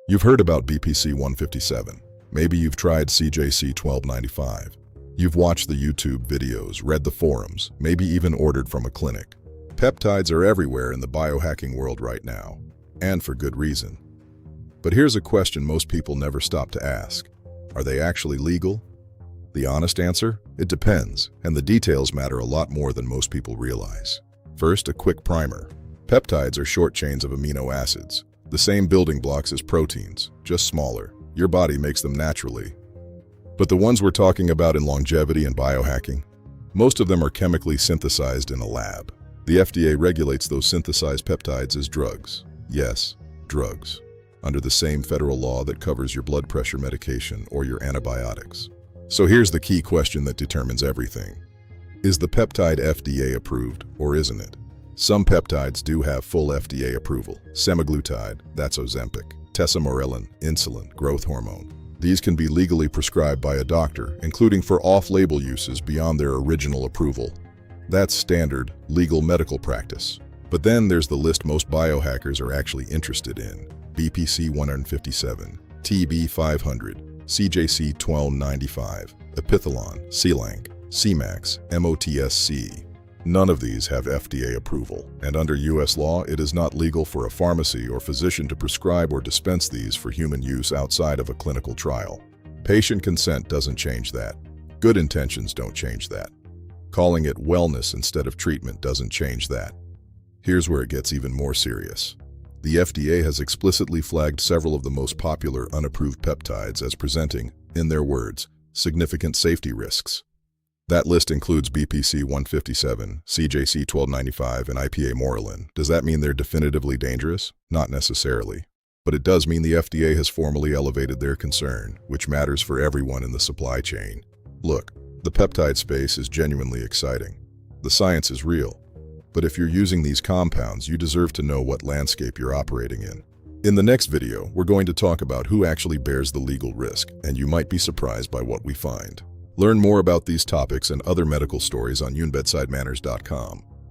You've heard about BPC 157. Maybe you've tried CJC 1295. You've watched the YouTube videos, read the forums, maybe even ordered from a clinic. Peptides are everywhere in the biohacking world right now, and for good reason. But here's a question most people never stop to ask. Are they actually legal? The honest answer? It depends, and the details matter a lot more than most people realize. First, a quick primer. Peptides are short chains of amino acids, the same building blocks as proteins, just smaller. Your body makes them naturally. But the ones we're talking about in longevity and biohacking, most of them are chemically synthesized in a lab. The FDA regulates those synthesized peptides as drugs. Yes, drugs. Under the same federal law that covers your blood pressure medication or your antibiotics. So here's the key question that determines everything. Is the peptide FDA approved or isn't it? Some peptides do have full FDA approval. Semaglutide, that's Ozempic. Tesamorelin, insulin, growth hormone. These can be legally prescribed by a doctor, including for off-label uses beyond their original approval. That's standard, legal medical practice. But then there's the list most biohackers are actually interested in. BPC 157, TB 500, CJC 1295, Epithalon, Selang, CMAX, MOTSC. None of these have FDA approval, and under U.S. law, it is not legal for a pharmacy or physician to prescribe or dispense these for human use outside of a clinical trial. Patient consent doesn't change that. Good intentions don't change that. Calling it wellness instead of treatment doesn't change that. Here's where it gets even more serious. The FDA has explicitly flagged several of the most popular unapproved peptides as presenting, in their words, significant safety risks. That list includes BPC 157, CJC 1295, and IPA Morelin. Does that mean they're definitively dangerous? Not necessarily. But it does mean the FDA has formally elevated their concern, which matters for everyone in the supply chain. Look, the peptide space is genuinely exciting. The science is real. But if you're using these compounds, you deserve to know what landscape you're operating in. In the next video, we're going to talk about who actually bears the legal risk, and you might be surprised by what we find. Learn more about these topics and other medical stories on younbedsidemanners.com.